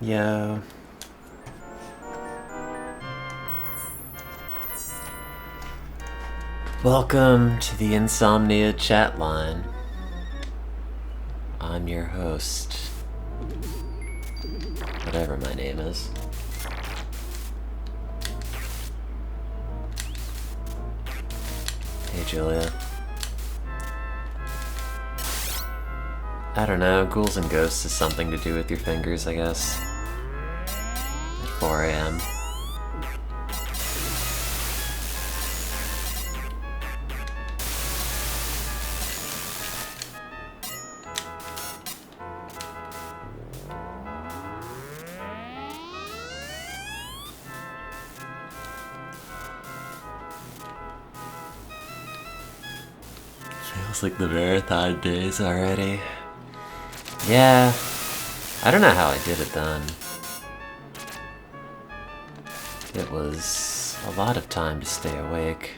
Yo. Welcome to the Insomnia chat line. I'm your host. Whatever my name is. Hey Julia. I don't know, ghouls and ghosts is something to do with your fingers, I guess. At 4 a.m. Feels like the marathon days already. Yeah, I don't know how I did it then. It was a lot of time to stay awake.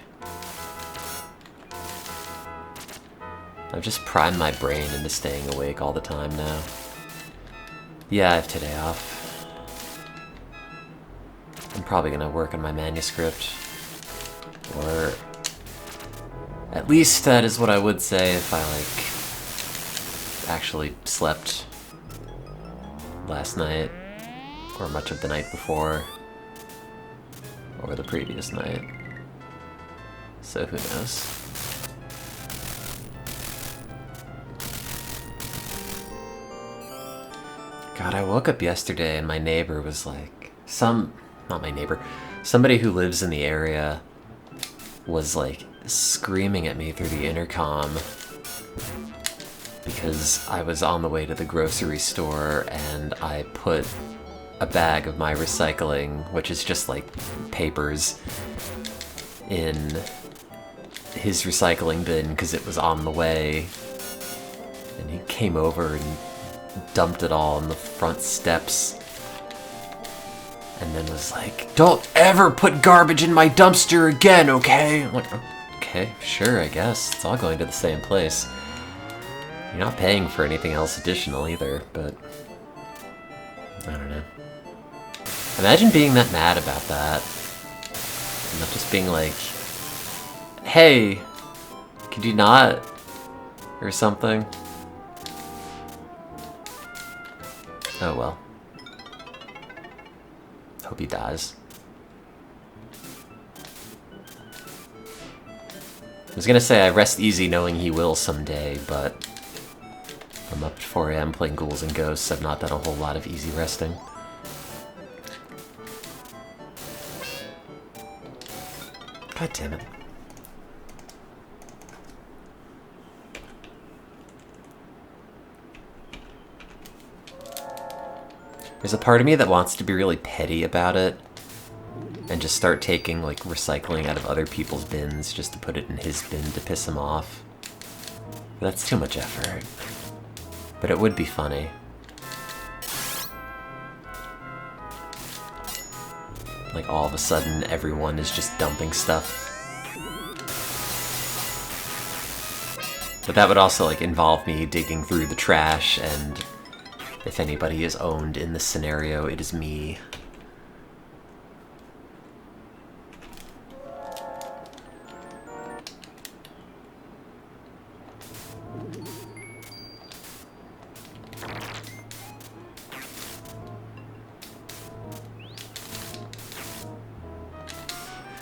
I've just primed my brain into staying awake all the time now. Yeah, I have today off. I'm probably gonna work on my manuscript. Or at least that is what I would say if I, actually slept last night, or much of the night before, or the previous night. So who knows? God, I woke up yesterday and my neighbor was like, not my neighbor, somebody who lives in the area was like screaming at me through the intercom because I was on the way to the grocery store and I put a bag of my recycling, which is just like papers, in his recycling bin because it was on the way. And he came over and dumped it all on the front steps. And then was like, "Don't ever put garbage in my dumpster again, okay?" I'm like, okay, sure, I guess. It's all going to the same place. You're not paying for anything else additional either, but I don't know. Imagine being that mad about that. And not just being like, "Hey, could you not?" Or something. Oh well. Hope he dies. I was gonna say I rest easy knowing he will someday, but I'm up at 4 a.m. playing Ghouls and Ghosts. I've not done a whole lot of easy resting. God damn it. There's a part of me that wants to be really petty about it and just start taking like recycling out of other people's bins just to put it in his bin to piss him off. But that's too much effort. But it would be funny. Like all of a sudden everyone is just dumping stuff. But that would also like involve me digging through the trash, and if anybody is owned in this scenario, it is me.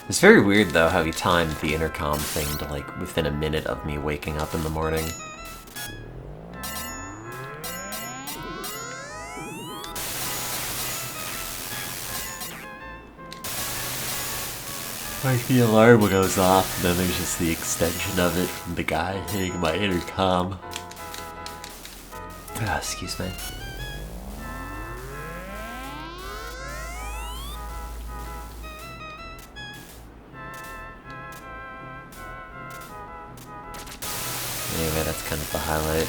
It's very weird though how he timed the intercom thing to like within a minute of me waking up in the morning. Like the alarm goes off and then there's just the extension of it from the guy hitting my intercom. Ah, excuse me. Anyway, that's kind of the highlight.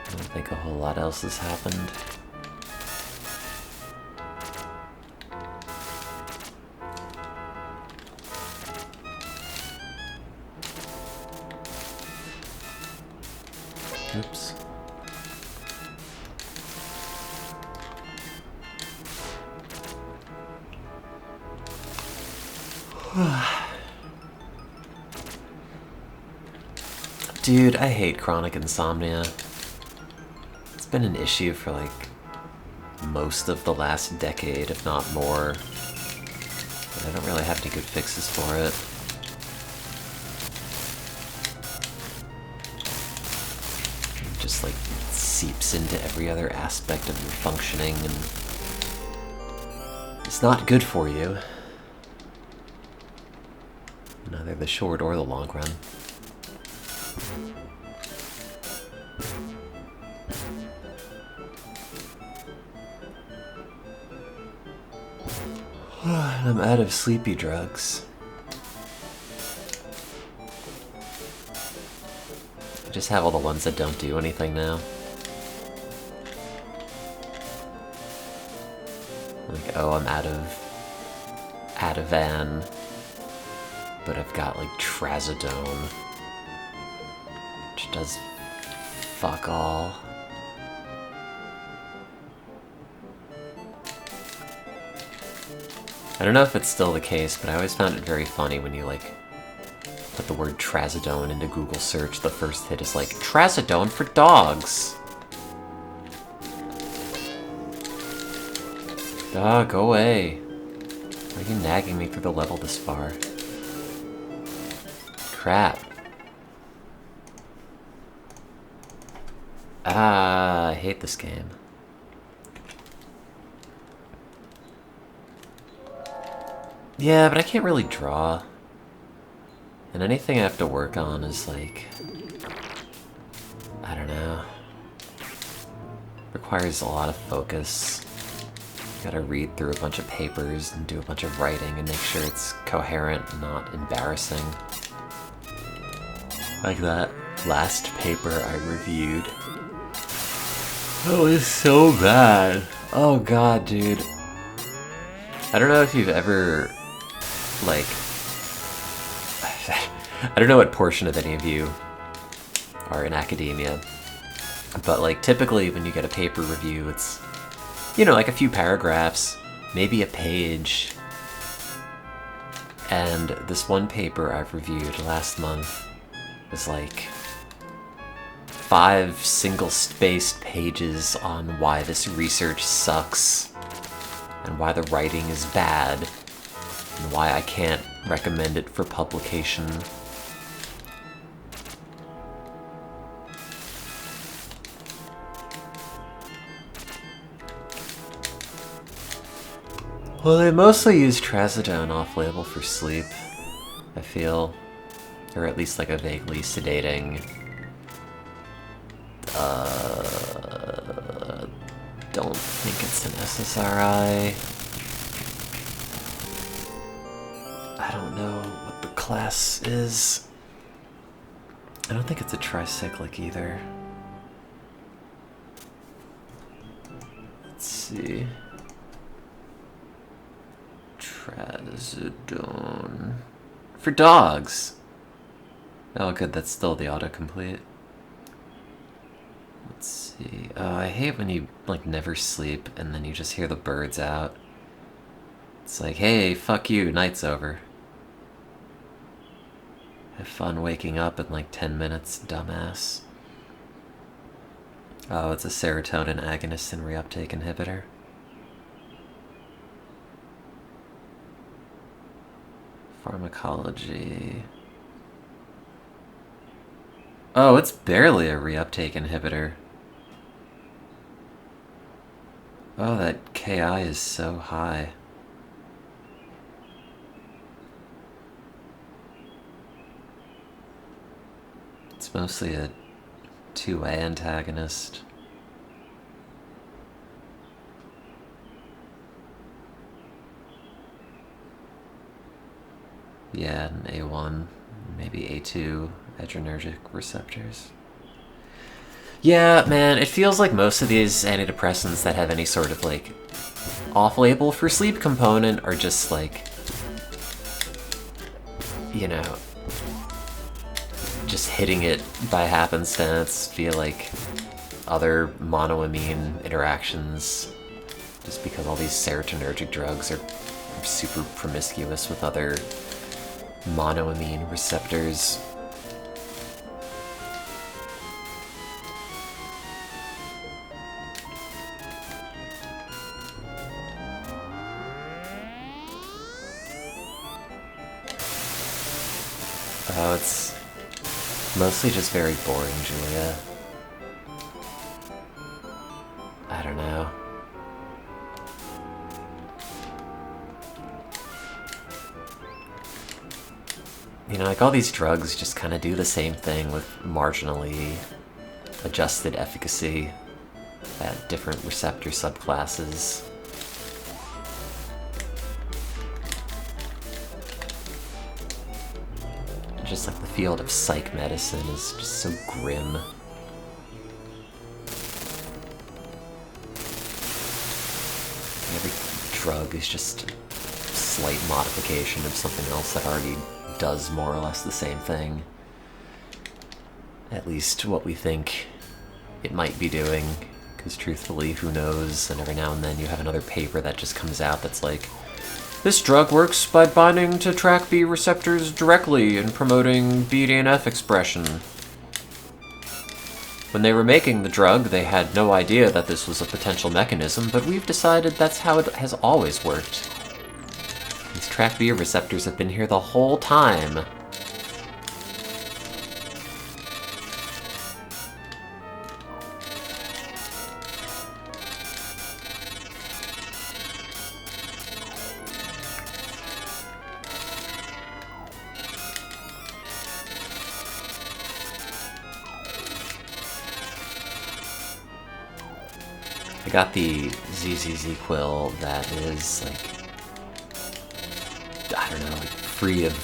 I don't think a whole lot else has happened. Oops. Dude, I hate chronic insomnia. It's been an issue for like most of the last decade, if not more. But I don't really have any good fixes for it. It just like seeps into every other aspect of your functioning, and it's not good for you. Neither the short or the long run. I'm out of sleepy drugs. I just have all the ones that don't do anything now. Like, oh, I'm out of Ativan, but I've got like Trazodone, which does fuck all. I don't know if it's still the case, but I always found it very funny when you like put the word Trazodone into Google search, the first hit is like, Trazodone for dogs! Ah, go away. Why are you nagging me through the level this far? Crap. Ah, I hate this game. Yeah, but I can't really draw. And anything I have to work on is like, I don't know. Requires a lot of focus. Gotta read through a bunch of papers and do a bunch of writing and make sure it's coherent and not embarrassing. Like that last paper I reviewed. That was so bad. Oh god, dude. I don't know if you've ever, like... I don't know what portion of any of you are in academia, but like typically when you get a paper review, it's, you know, like a few paragraphs, maybe a page. And this one paper I've reviewed last month was like 5 single-spaced pages on why this research sucks, and why the writing is bad, and why I can't recommend it for publication. Well, they mostly use Trazodone off-label for sleep, I feel. Or at least like a vaguely sedating... don't think it's an SSRI. I don't know what the class is. I don't think it's a tricyclic either. Let's see. Trazodone. For dogs! Oh good, that's still the autocomplete. Let's see. Oh, I hate when you, like, never sleep and then you just hear the birds out. It's like, hey, fuck you, night's over. Have fun waking up in, like, 10 minutes, dumbass. Oh, it's a serotonin agonist and reuptake inhibitor. Pharmacology. Oh, it's barely a reuptake inhibitor. Oh, that Ki is so high. It's mostly a two-way antagonist. Yeah, an A1, maybe A2 adrenergic receptors. Yeah, man, it feels like most of these antidepressants that have any sort of, like, off-label for sleep component are just, like, you know, just hitting it by happenstance via, like, other monoamine interactions, just because all these serotonergic drugs are super promiscuous with other monoamine receptors. Oh, it's mostly just very boring, Julia. I don't know. You know, like all these drugs just kind of do the same thing with marginally adjusted efficacy at different receptor subclasses. Just like the field of psych medicine is just so grim. Every drug is just a slight modification of something else that already does more or less the same thing. At least what we think it might be doing, because truthfully, who knows? And every now and then you have another paper that just comes out that's like, this drug works by binding to TrkB receptors directly and promoting BDNF expression. When they were making the drug, they had no idea that this was a potential mechanism, but we've decided that's how it has always worked. These TrkB receptors have been here the whole time. I got the ZZZ quill that is, like, I don't know, like free of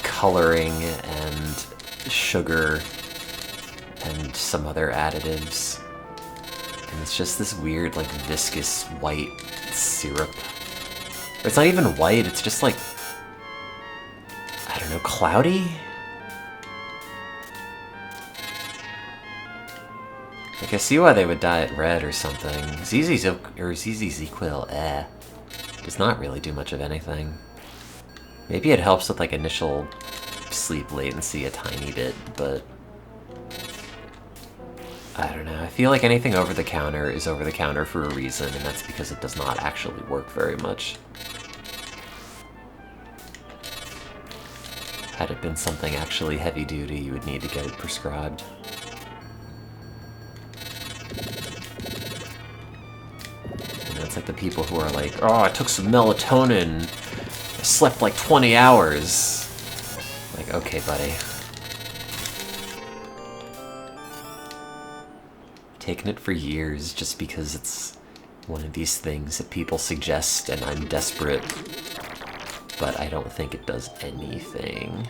coloring and sugar and some other additives. And it's just this weird, like, viscous white syrup. Or it's not even white, it's just like, I don't know, cloudy? Like, I see why they would dye it red or something. ZZZ quill, does not really do much of anything. Maybe it helps with, like, initial sleep latency a tiny bit, but I don't know. I feel like anything over the counter is over the counter for a reason, and that's because it does not actually work very much. Had it been something actually heavy duty, you would need to get it prescribed. It's like the people who are like, oh, I took some melatonin, I slept like 20 hours. Like, okay, buddy. Taken it for years just because it's one of these things that people suggest and I'm desperate, but I don't think it does anything.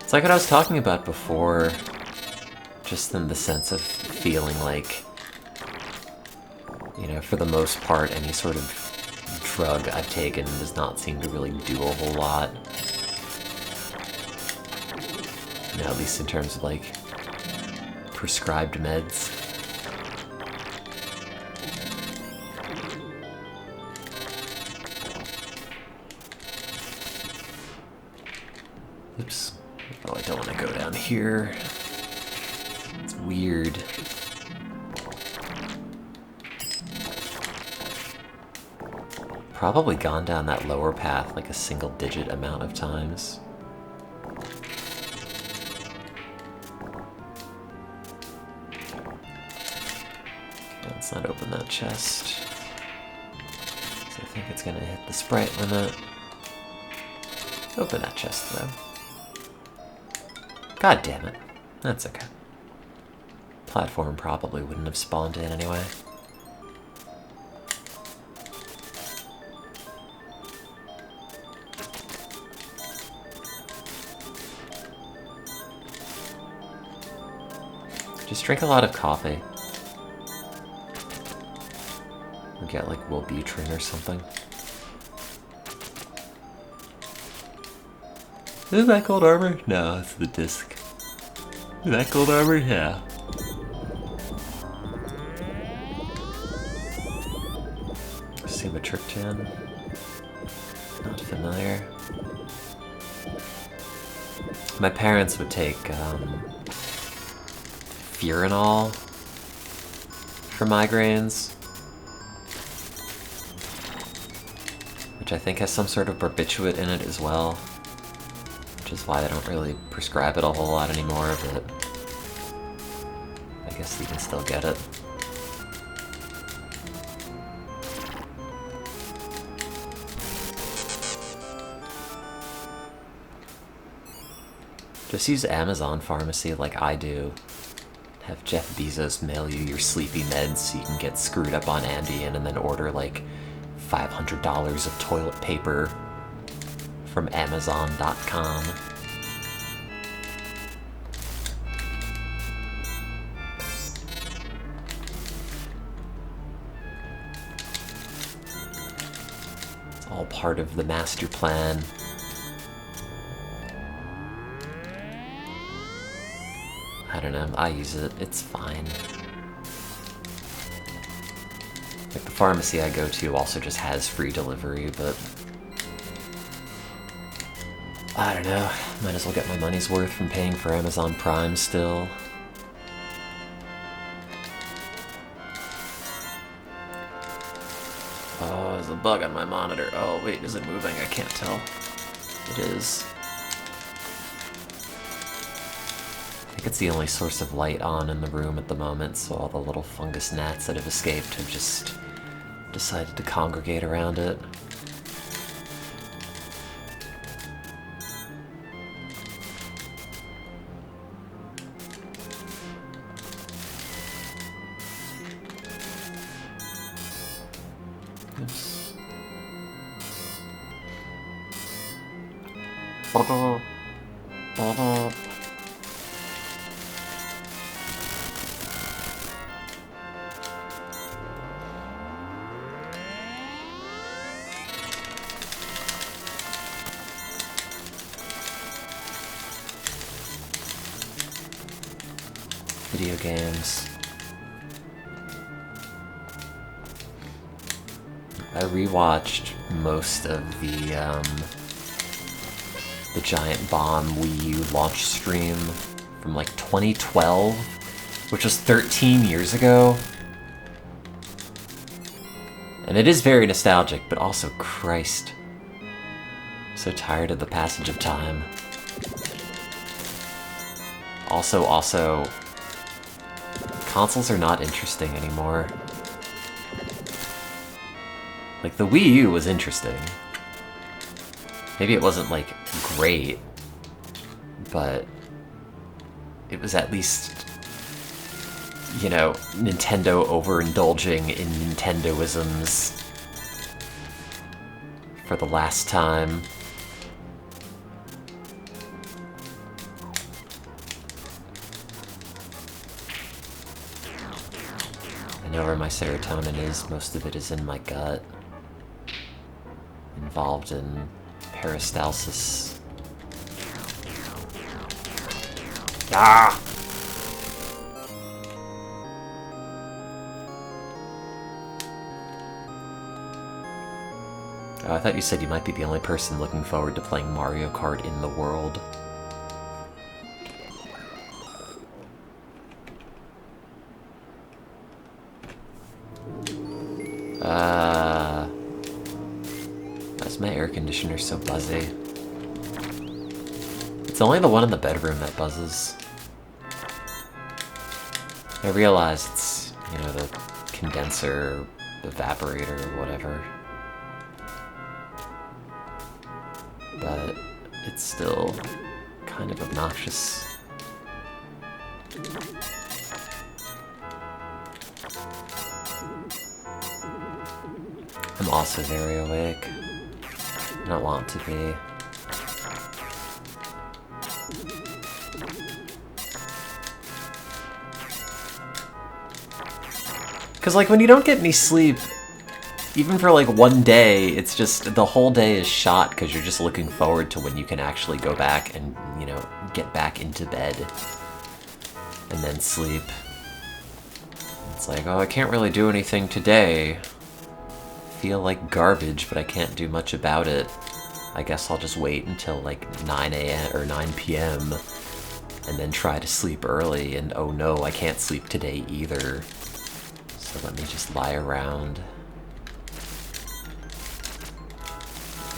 It's like what I was talking about before, just in the sense of feeling like, you know, for the most part, any sort of drug I've taken does not seem to really do a whole lot. You know, at least in terms of, like, prescribed meds. Oops. Oh, I don't want to go down here. It's weird. Probably gone down that lower path like a single-digit amount of times. Let's not open that chest. So I think it's gonna hit the sprite limit. Open that chest, though. God damn it. That's okay. Platform probably wouldn't have spawned in anyway. Just drink a lot of coffee. Or get like Wellbutrin or something. Is that gold armor? No, it's the disc. That gold armor? Yeah. Sumatriptan. Not familiar. My parents would take Furanol for migraines, which I think has some sort of barbiturate in it as well, which is why they don't really prescribe it a whole lot anymore, but I guess you can still get it. Just use Amazon Pharmacy like I do. Have Jeff Bezos mail you your sleepy meds so you can get screwed up on Ambien and then order like $500 of toilet paper from Amazon.com. It's all part of the master plan. I don't know, I use it, it's fine. Like the pharmacy I go to also just has free delivery, but I don't know, might as well get my money's worth from paying for Amazon Prime still. Oh, there's a bug on my monitor. Oh wait, is it moving? I can't tell. It is. I think it's the only source of light on in the room at the moment, so all the little fungus gnats that have escaped have just decided to congregate around it. Oops. Video games. I rewatched most of the Giant Bomb Wii U launch stream from like 2012, which was 13 years ago. And it is very nostalgic, but also, Christ, I'm so tired of the passage of time. Also, consoles are not interesting anymore. Like, the Wii U was interesting. Maybe it wasn't, like, great, but it was at least, you know, Nintendo overindulging in Nintendoisms for the last time. I know where my serotonin is. Most of it is in my gut. Involved in peristalsis. Ah! Oh, I thought you said you might be the only person looking forward to playing Mario Kart in the world. Why is my air conditioner so buzzy? It's only the one in the bedroom that buzzes. I realize it's, you know, the condenser, evaporator, or whatever. But it's still kind of obnoxious. I'm also very awake. I don't want to be. Because, like, when you don't get any sleep, even for, like, one day, it's just, the whole day is shot because you're just looking forward to when you can actually go back and, you know, get back into bed. and then sleep. It's like, oh, I can't really do anything today. Feel like garbage, but I can't do much about it. I guess I'll just wait until like 9 a.m. or 9 p.m. and then try to sleep early, and oh no, I can't sleep today either. So let me just lie around.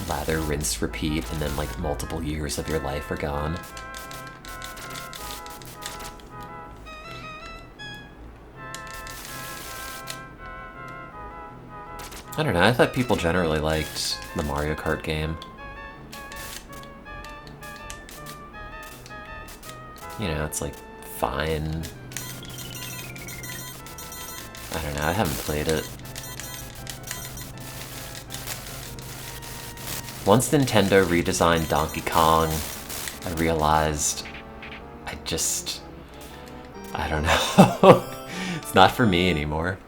Lather, rinse, repeat, and then like multiple years of your life are gone. I don't know, I thought people generally liked the Mario Kart game. You know, it's like fine. I don't know, I haven't played it. Once Nintendo redesigned Donkey Kong, I realized I don't know. It's not for me anymore.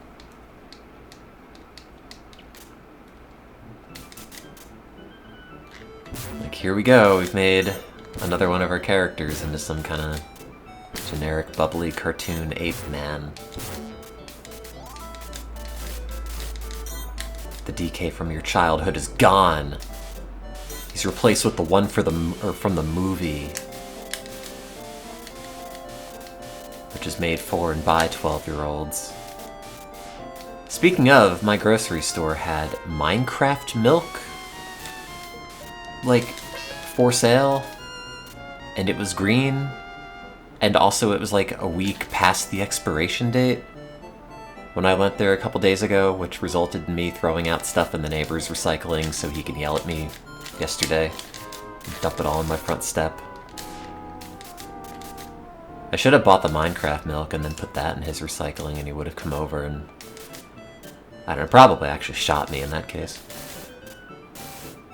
Like, here we go, we've made another one of our characters into some kind of generic bubbly cartoon ape man. The DK from your childhood is gone. He's replaced with the one from the movie, which is made for and by 12-year-olds. Speaking of, my grocery store had Minecraft milk, like, for sale, and it was green, and also it was like a week past the expiration date when I went there a couple days ago, which resulted in me throwing out stuff in the neighbor's recycling so he could yell at me yesterday, dump it all on my front step. I should have bought the Minecraft milk and then put that in his recycling, and he would have come over and, I don't know, probably actually shot me in that case.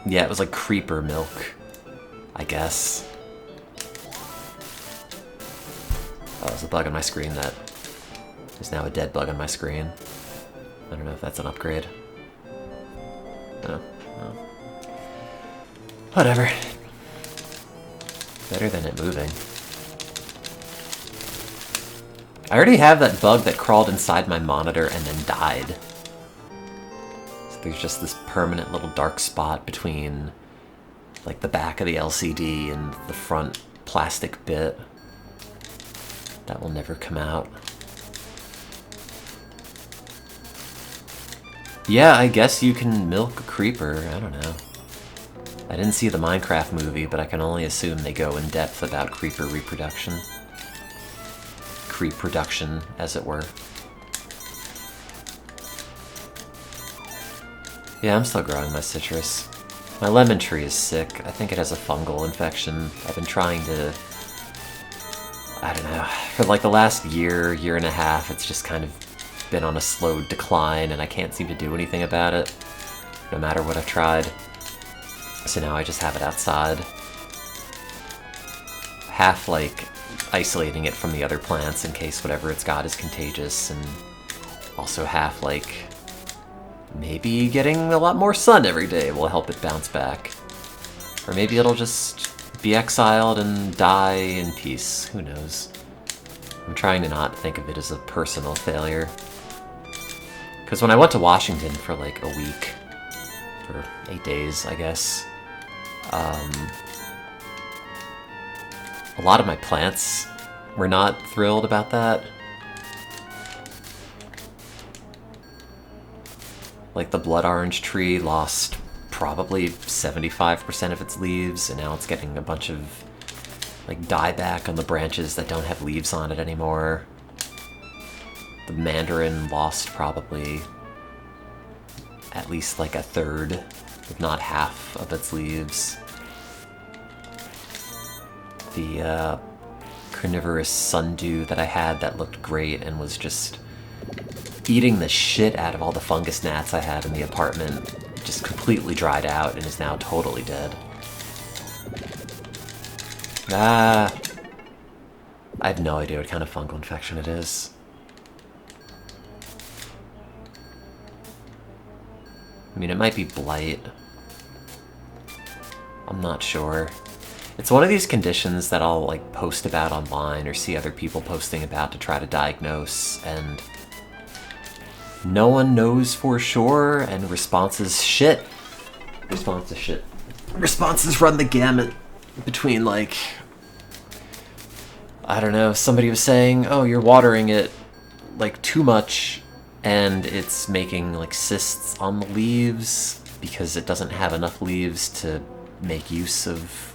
Yeah, it was like creeper milk, I guess. Oh, there's a bug on my screen that is now a dead bug on my screen. I don't know if that's an upgrade. No. Whatever. Better than it moving. I already have that bug that crawled inside my monitor and then died. So there's just this permanent little dark spot between like the back of the LCD and the front plastic bit. That will never come out. Yeah, I guess you can milk a creeper, I don't know. I didn't see the Minecraft movie, but I can only assume they go in depth about creeper reproduction. Creep production, as it were. Yeah, I'm still growing my citrus. My lemon tree is sick. I think it has a fungal infection. I've been trying to... I don't know. For like the last year and a half, it's just kind of been on a slow decline, and I can't seem to do anything about it, no matter what I've tried. So now I just have it outside. Half like isolating it from the other plants in case whatever it's got is contagious, and also half like maybe getting a lot more sun every day will help it bounce back. Or maybe it'll just be exiled and die in peace, who knows. I'm trying to not think of it as a personal failure. Because when I went to Washington for like a week, for 8 days I guess, a lot of my plants were not thrilled about that. Like the blood orange tree lost probably 75% of its leaves, and now it's getting a bunch of like dieback on the branches that don't have leaves on it anymore. The mandarin lost probably at least like a third, if not half, of its leaves. The carnivorous sundew that I had that looked great and was just eating the shit out of all the fungus gnats I had in the apartment just completely dried out and is now totally dead. I have no idea what kind of fungal infection it is. I mean, it might be blight. I'm not sure. It's one of these conditions that I'll like post about online or see other people posting about to try to diagnose, and no one knows for sure, and responses shit. Responses run the gamut between like, I don't know, somebody was saying, oh, you're watering it like too much and it's making like cysts on the leaves because it doesn't have enough leaves to make use of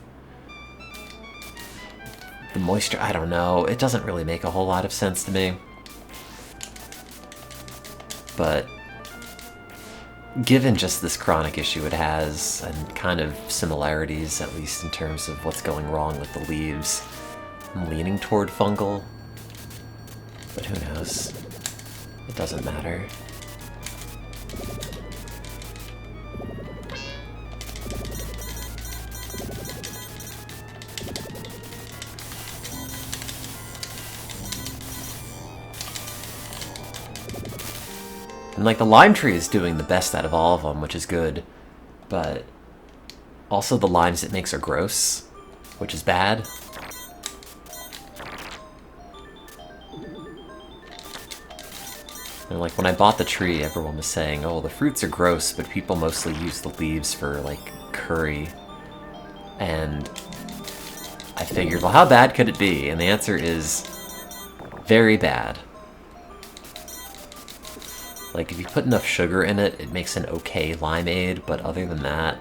the moisture. I don't know. It doesn't really make a whole lot of sense to me. But given just this chronic issue it has, and kind of similarities, at least in terms of what's going wrong with the leaves, I'm leaning toward fungal. But who knows? It doesn't matter. And like the lime tree is doing the best out of all of them, which is good, but also the limes it makes are gross, which is bad. And like when I bought the tree, everyone was saying, oh, the fruits are gross, but people mostly use the leaves for like curry. And I figured, well, how bad could it be? And the answer is very bad. Like, if you put enough sugar in it, it makes an okay limeade, but other than that,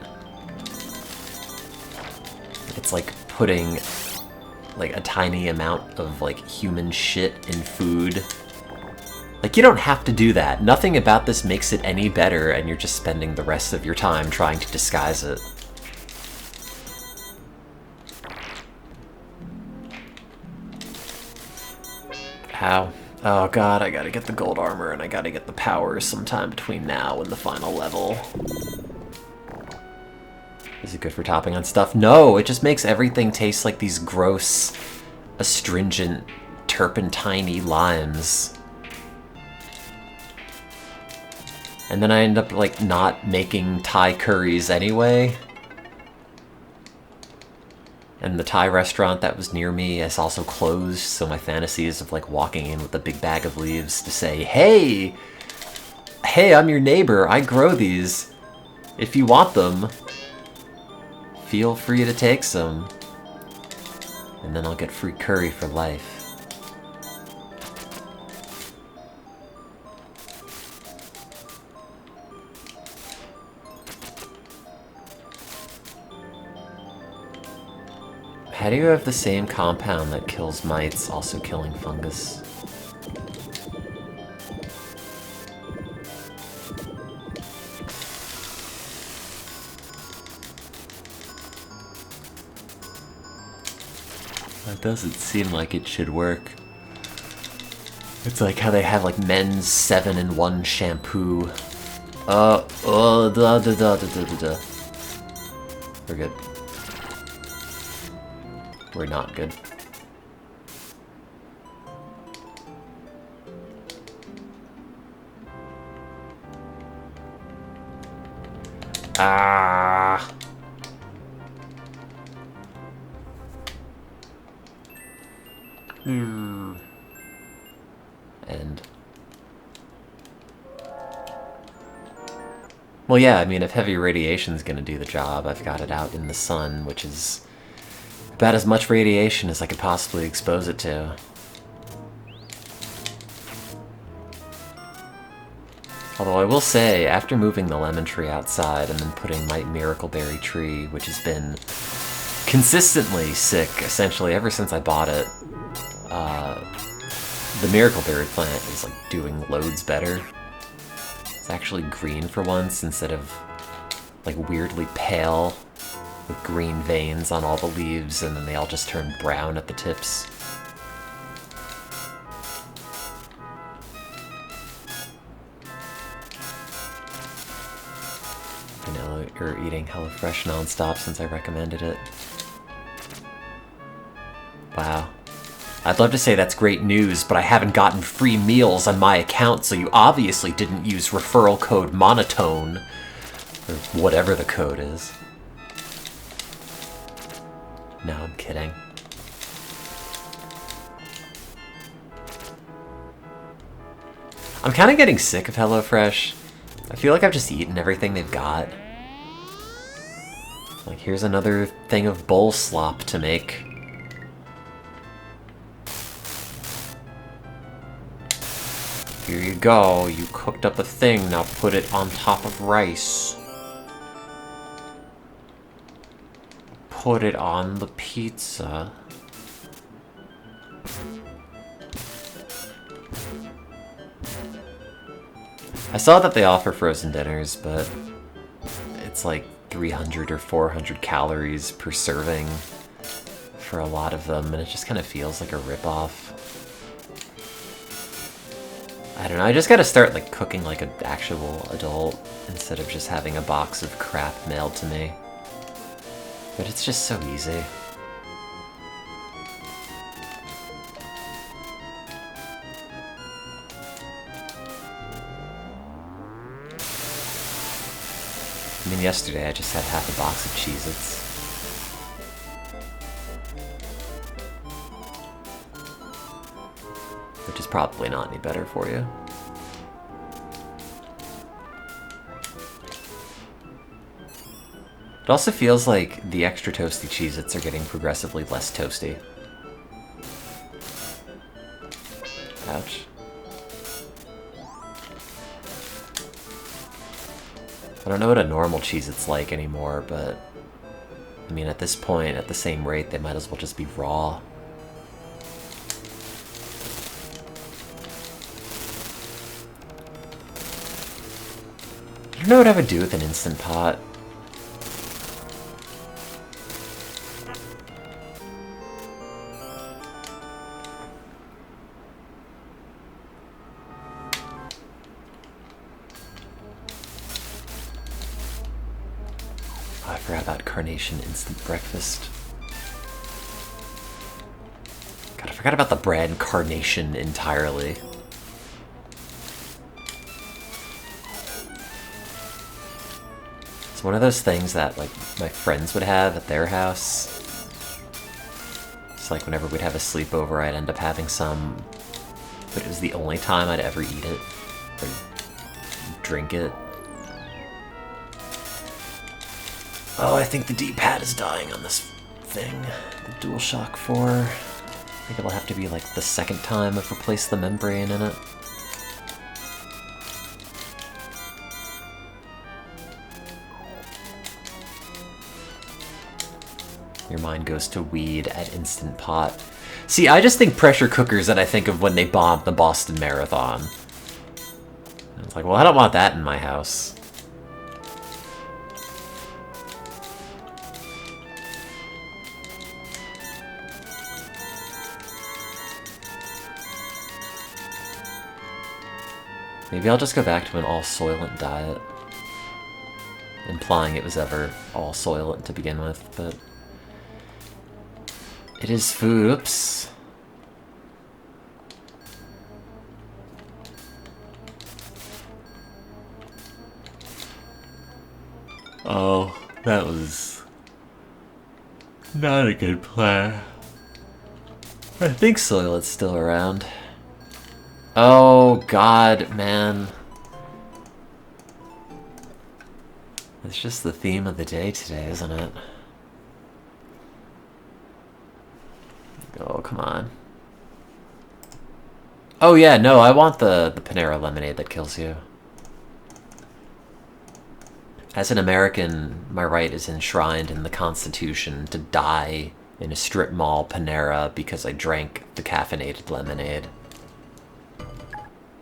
it's like putting, like, a tiny amount of, like, human shit in food. Like, you don't have to do that. Nothing about this makes it any better, and you're just spending the rest of your time trying to disguise it. Ow. Oh god, I gotta get the gold armor and I gotta get the powers sometime between now and the final level. Is it good for topping on stuff? No, it just makes everything taste like these gross, astringent, turpentine-y limes. And then I end up, like, not making Thai curries anyway. And the Thai restaurant that was near me is also closed, so my fantasies of like walking in with a big bag of leaves to say, hey, I'm your neighbor, I grow these. If you want them, feel free to take some. And then I'll get free curry for life. How do you have the same compound that kills mites also killing fungus? That doesn't seem like it should work. It's like how they have like men's 7-in-1 shampoo. We're good. We're not good. Ah. And well, yeah, I mean, if heavy radiation's gonna do the job, I've got it out in the sun, which is about as much radiation as I could possibly expose it to. Although I will say, after moving the lemon tree outside and then putting my miracleberry tree, which has been consistently sick, essentially, ever since I bought it, the miracleberry plant is like doing loads better. It's actually green for once instead of like weirdly pale with green veins on all the leaves, and then they all just turn brown at the tips. I know you're eating HelloFresh nonstop since I recommended it. Wow. I'd love to say that's great news, but I haven't gotten free meals on my account, so you obviously didn't use referral code monotone, or whatever the code is. No, I'm kidding. I'm kind of getting sick of HelloFresh. I feel like I've just eaten everything they've got. Like, here's another thing of bowl slop to make. Here you go, you cooked up a thing, now put it on top of rice. Put it on the pizza. I saw that they offer frozen dinners, but it's like 300 or 400 calories per serving for a lot of them, and it just kind of feels like a ripoff. I don't know, I just gotta start like cooking like an actual adult instead of just having a box of crap mailed to me. But it's just so easy. I mean, yesterday I just had half a box of Cheez-Its. Which is probably not any better for you. It also feels like the extra toasty Cheez-Its are getting progressively less toasty. Ouch. I don't know what a normal Cheez-It's like anymore, but I mean, at this point, at the same rate, they might as well just be raw. I don't know what I would do with an Instant Pot. Oh, I forgot about Carnation Instant Breakfast. God, I forgot about the brand Carnation entirely. One of those things that like my friends would have at their house. It's like whenever we'd have a sleepover, I'd end up having some, but it was the only time I'd ever eat it or drink it. Oh, I think the D-pad is dying on this thing. The DualShock 4. I think it'll have to be like the second time I've replaced the membrane in it. Your mind goes to weed at Instant Pot. See, I just think pressure cookers that I think of when they bombed the Boston Marathon. And it's like, well, I don't want that in my house. Maybe I'll just go back to an all-soylent diet. Implying it was ever all-soylent to begin with, but... it is food. Oops. Oh, that was not a good plan. I think Soylent's still around. Oh god, man. It's just the theme of the day today, isn't it? Oh, come on. Oh yeah, no, I want the Panera lemonade that kills you. As an American, my right is enshrined in the Constitution to die in a strip mall Panera because I drank the caffeinated lemonade.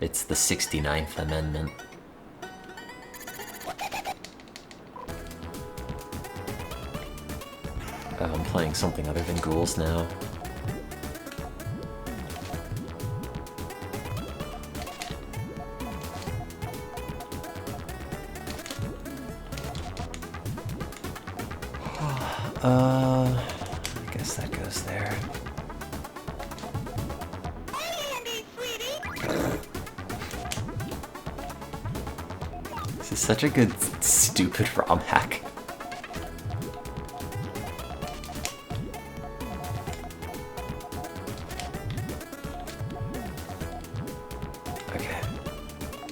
It's the 69th Amendment. Oh, I'm playing something other than Ghouls now. I guess that goes there. This is such a good, stupid ROM hack. Okay.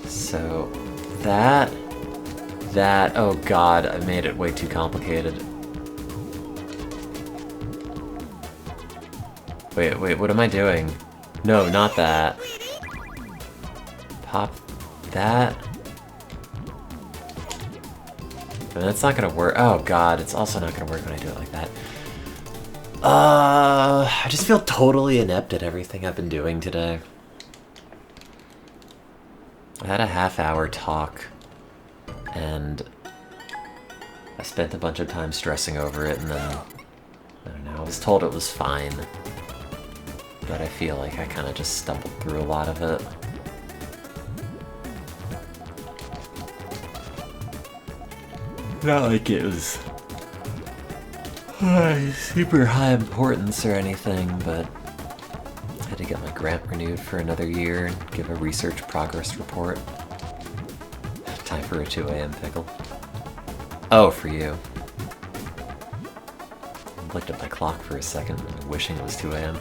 So, that, oh god, I made it way too complicated. Wait, what am I doing? No, not that. Pop that. And that's not gonna work. Oh god, it's also not gonna work when I do it like that. I just feel totally inept at everything I've been doing today. I had a half-hour talk, and I spent a bunch of time stressing over it, and then, I don't know, I was told it was fine. But I feel like I kind of just stumbled through a lot of it. Not like it was super high importance or anything, but I had to get my grant renewed for another year and give a research progress report. Time for a 2 a.m. pickle. Oh, for you. I looked at my clock for a second, wishing it was 2 a.m.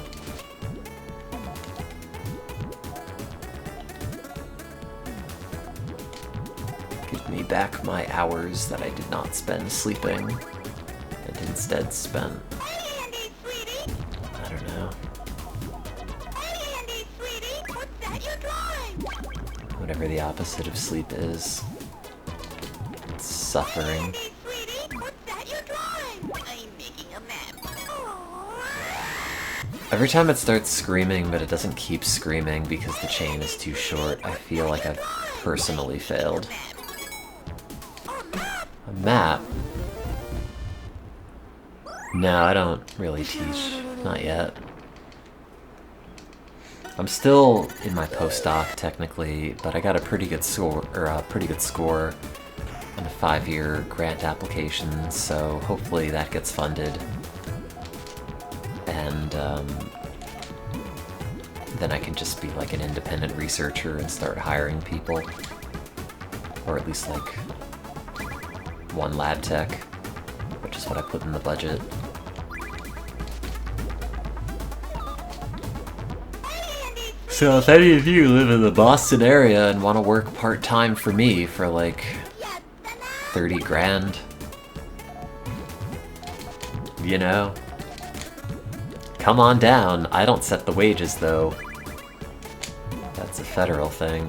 Give me back my hours that I did not spend sleeping and instead spent, I don't know, whatever the opposite of sleep is. It's suffering. Every time it starts screaming, but it doesn't keep screaming because the chain is too short, I feel like I've personally failed. A map? No, I don't really teach. Not yet. I'm still in my postdoc, technically, but I got a pretty good score, on a 5-year grant application, so hopefully that gets funded. And then I can just be like an independent researcher and start hiring people. Or at least like one lab tech, which is what I put in the budget. So if any of you live in the Boston area and want to work part-time for me for like 30 grand, you know, come on down. I don't set the wages though. That's a federal thing.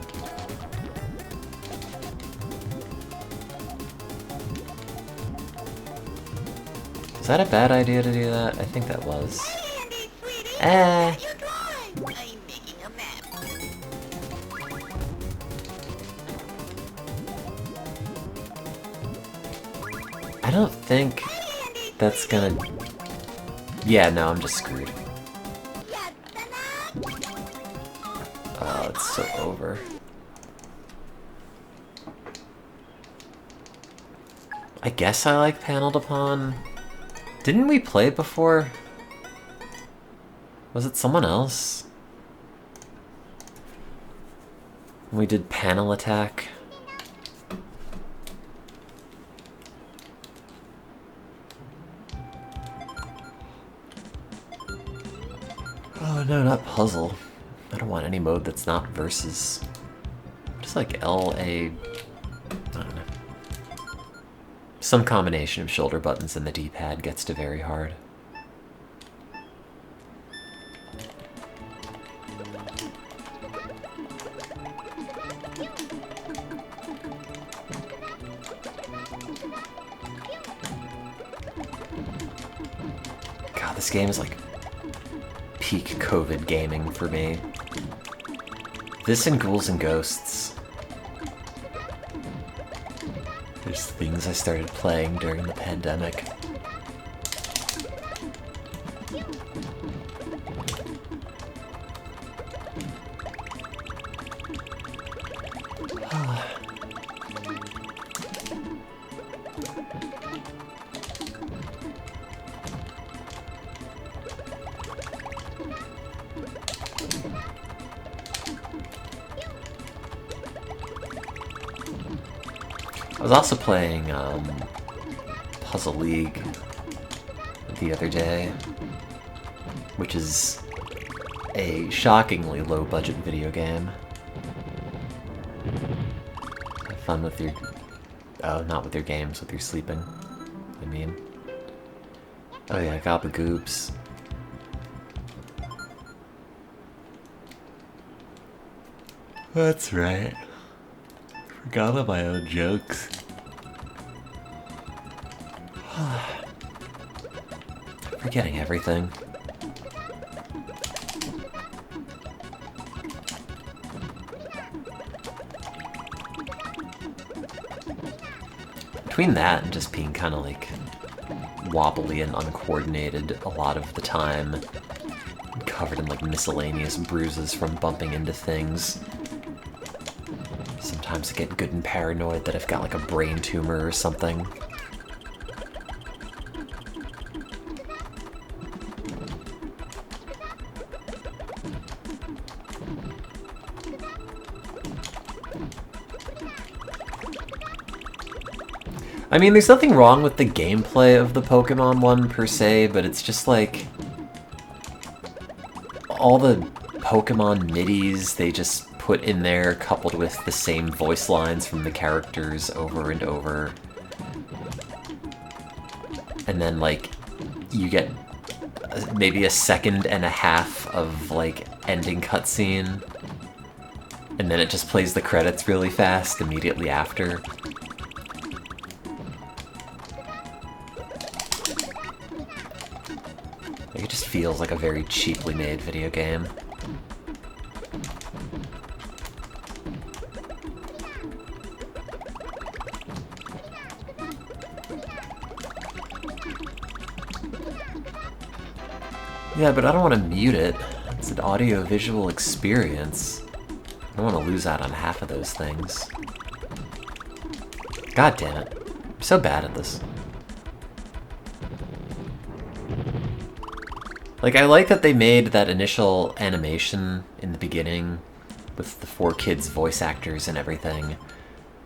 Was that a bad idea to do that? I think that was. I don't think that's gonna... Yeah, no, I'm just screwed. Oh, it's so over. I guess I like Paneled Upon. Didn't we play it before? Was it someone else? We did Panel Attack. Oh no, not puzzle. I don't want any mode that's not versus. Just like L-A... I don't know. Some combination of shoulder buttons and the D-pad gets to very hard. God, this game is like peak COVID gaming for me. This and Ghouls and Ghosts. There's things I started playing during the pandemic. I was also playing Puzzle League the other day, which is a shockingly low-budget video game. fun with your... Oh, not with your games, with your sleeping, I mean. Oh yeah, Gabagoobs. That's right. Forgot about my own jokes. Forgetting everything. Between that and just being kind of like wobbly and uncoordinated a lot of the time, covered in like miscellaneous bruises from bumping into things. Sometimes I get good and paranoid that I've got like a brain tumor or something. I mean, there's nothing wrong with the gameplay of the Pokemon one per se, but it's just like all the Pokemon midis they just put in there coupled with the same voice lines from the characters over and over. And then like you get maybe a second and a half of like ending cutscene, and then it just plays the credits really fast immediately after. It just feels like a very cheaply made video game. Yeah, but I don't want to mute it. It's an audio-visual experience. I don't want to lose out on half of those things. God damn it. I'm so bad at this. Like, I like that they made that initial animation in the beginning with the 4 kids' voice actors and everything,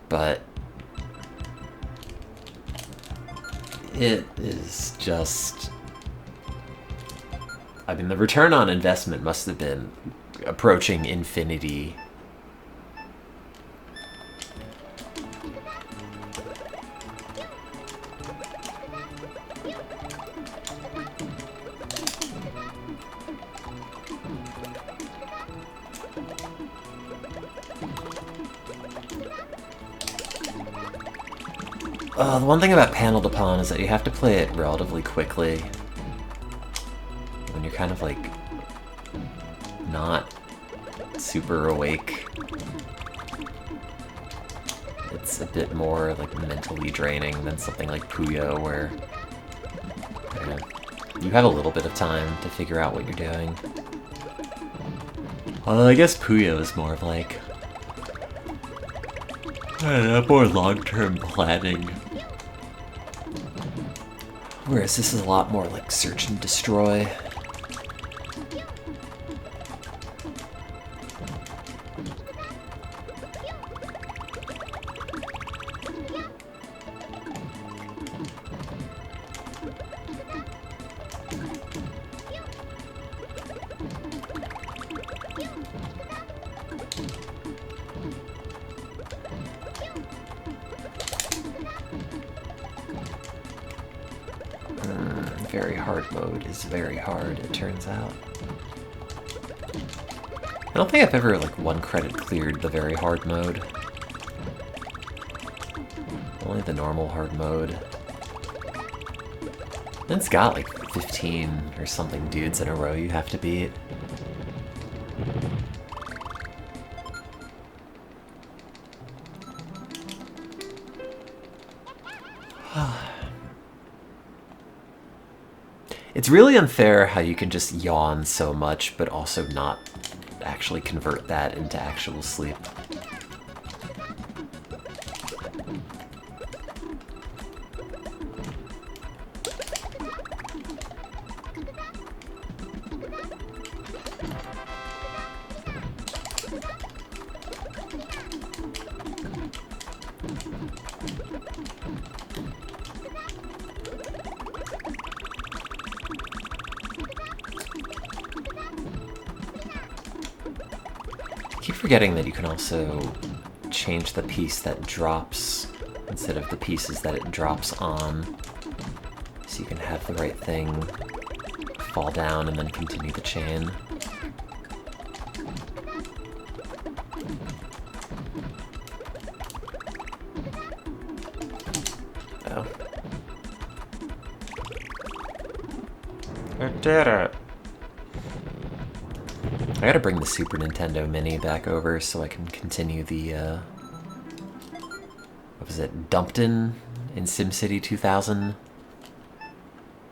but it is just... I mean, the return on investment must have been approaching infinity. The one thing about Paneled Upon is that you have to play it relatively quickly. When you're kind of like not super awake. It's a bit more like mentally draining than something like Puyo, where you have a little bit of time to figure out what you're doing. Although I guess Puyo is more of like, I don't know, more long-term planning. Whereas this is a lot more like search and destroy. Very hard mode is very hard, it turns out. I don't think I've ever, like, one credit cleared the very hard mode. Only the normal hard mode. And it's got, like, 15 or something dudes in a row you have to beat. It's really unfair how you can just yawn so much, but also not actually convert that into actual sleep. I keep forgetting that you can also change the piece that drops instead of the pieces that it drops on, so you can have the right thing fall down and then continue the chain. Oh. I did it! I gotta bring the Super Nintendo Mini back over so I can continue the, what was it, Dumpton in SimCity 2000?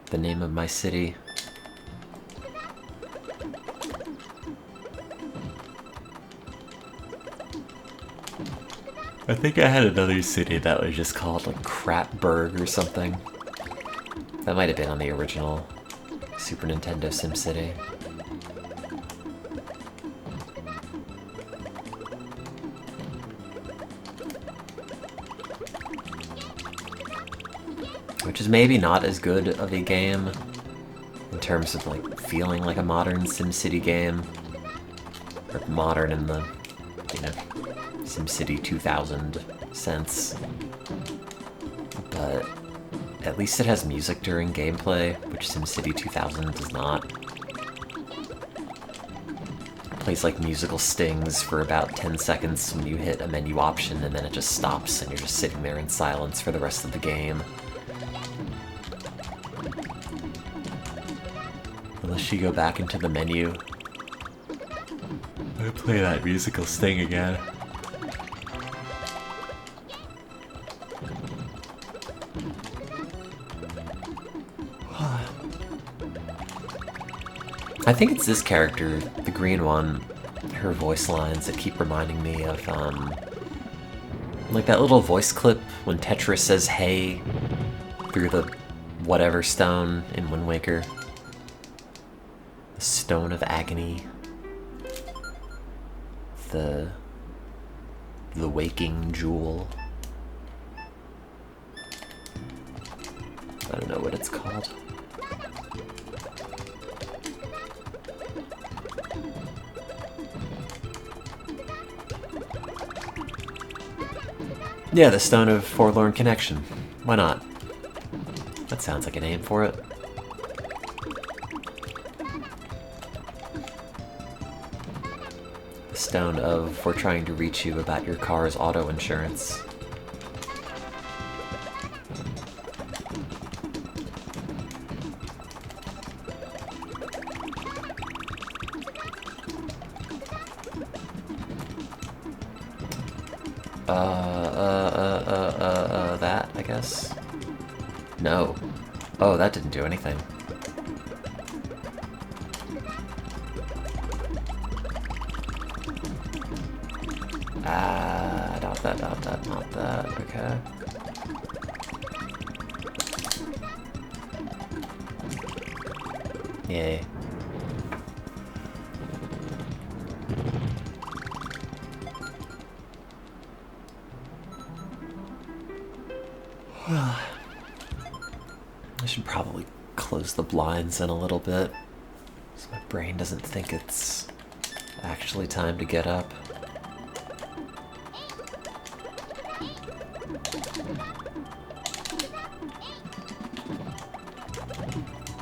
The name of my city. I think I had another city that was just called like Crapburg or something. That might have been on the original Super Nintendo SimCity. Which is maybe not as good of a game in terms of like feeling like a modern SimCity game. Or modern in the, you know, SimCity 2000 sense. But at least it has music during gameplay, which SimCity 2000 does not. It plays like musical stings for about 10 seconds when you hit a menu option, and then it just stops and you're just sitting there in silence for the rest of the game. Unless you go back into the menu. I play that musical sting again. I think it's this character, the green one, her voice lines that keep reminding me of, like that little voice clip when Tetris says hey through the whatever stone in Wind Waker. The Stone of Agony. The Waking Jewel. I don't know what it's called. Yeah, the Stone of Forlorn Connection. Why not? That sounds like a name for it. The Stone of We're trying to reach you about your car's auto insurance. That, I guess? No. Oh, that didn't do anything. Not that, okay. Yay. I should probably close the blinds in a little bit, so my brain doesn't think it's actually time to get up.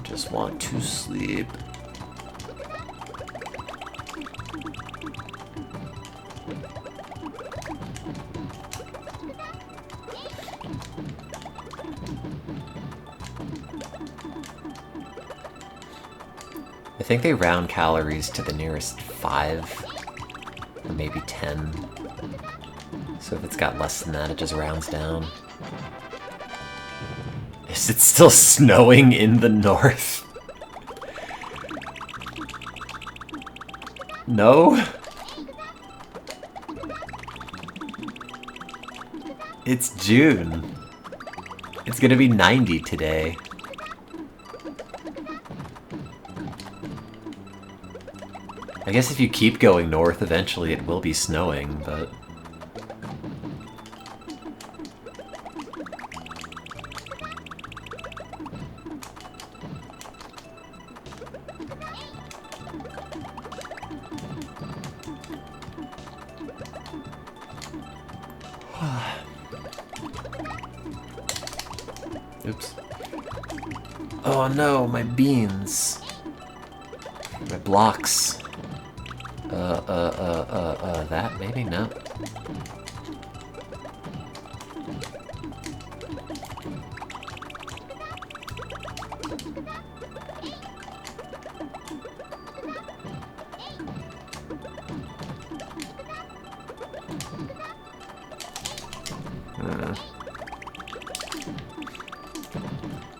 Just want to sleep. I think they round calories to the nearest 5, or maybe 10. So if it's got less than that, it just rounds down. Is it still snowing in the north? No? It's June. It's gonna be 90 today. I guess if you keep going north, eventually it will be snowing, but... Oh no, my beans. My blocks. That maybe? No.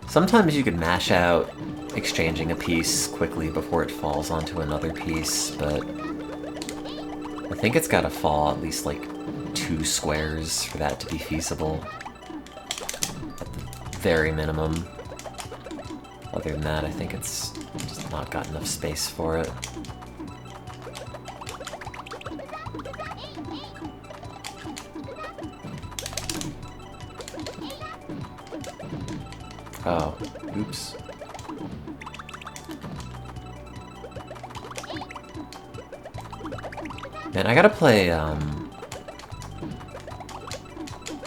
Sometimes you could mash out exchanging a piece quickly before it falls onto another piece, but I think it's gotta fall at least like 2 squares for that to be feasible. At the very minimum. Other than that, I think it's just not got enough space for it. Oh, oops. Man, I gotta play,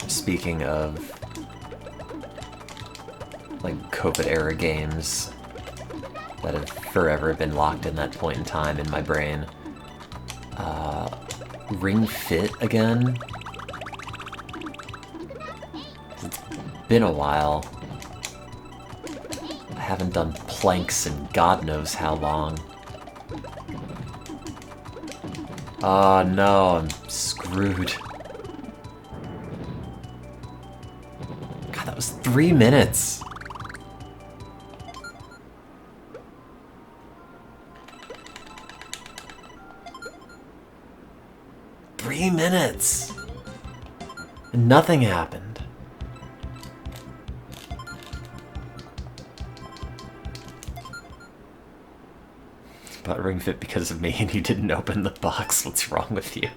speaking of, like, COVID-era games that have forever been locked in that point in time in my brain. Ring Fit again? It's been a while. I haven't done planks in God knows how long. Oh no, I'm screwed. God, that was 3 minutes. Minutes. And nothing happened. Bought Ring Fit because of me and you didn't open the box. What's wrong with you?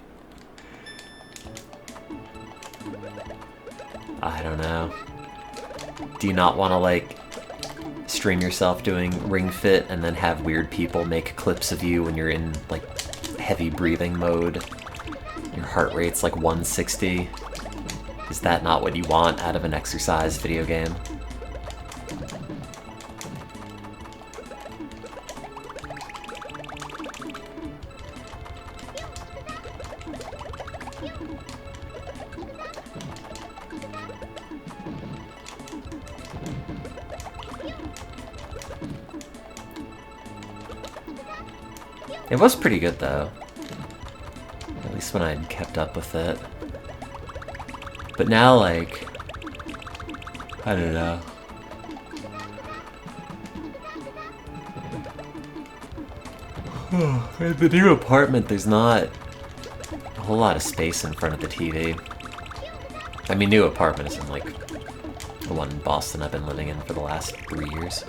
I don't know. Do you not want to, like, stream yourself doing Ring Fit and then have weird people make clips of you when you're in, like, heavy breathing mode? Your heart rate's like 160. Is that not what you want out of an exercise video game? It was pretty good though. At least when I'd kept up with it. But now, like, I don't know. In the new apartment, there's not a whole lot of space in front of the TV. I mean, new apartment isn't like the one in Boston I've been living in for the last 3 years.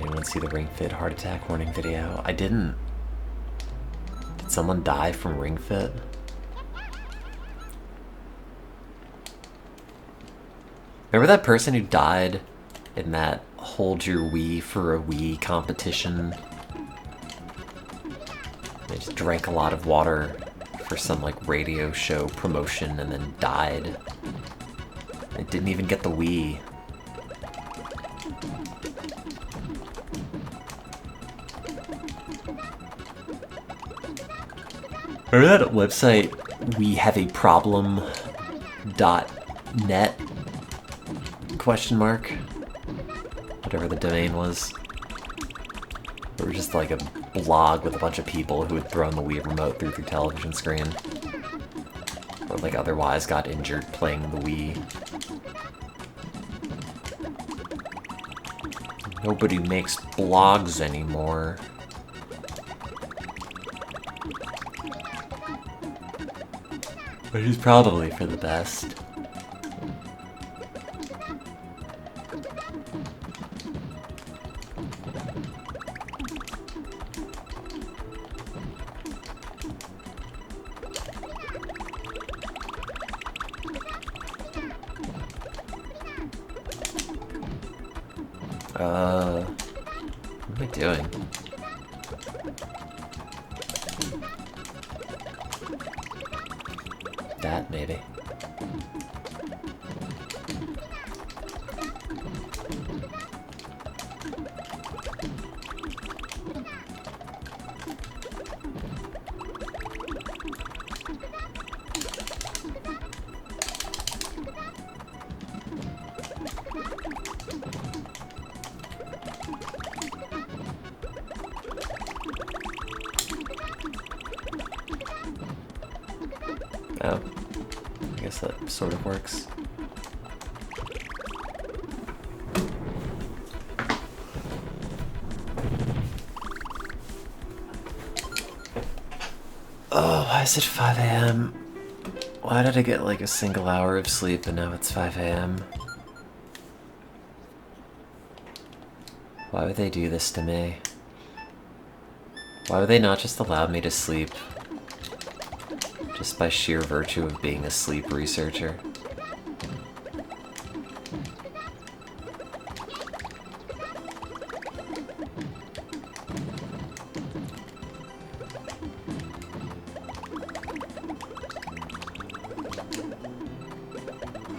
Anyone see the Ring Fit heart attack warning video? I didn't. Did someone die from Ring Fit? Remember that person who died in that Hold Your Wii for a Wii competition? They just drank a lot of water for some like radio show promotion and then died. They didn't even get the Wii. Remember that website, wehaveaproblem.net? Question mark? Whatever the domain was. It was just like a blog with a bunch of people who had thrown the Wii remote through their television screen. Or like otherwise got injured playing the Wii. Nobody makes blogs anymore. Which is probably for the best. What am I doing? That, maybe. Oh, I guess that sort of works. Oh, why is it 5 a.m.? Why did I get like a single hour of sleep and now it's 5 a.m.? Why would they do this to me? Why would they not just allow me to sleep? Just by sheer virtue of being a sleep researcher.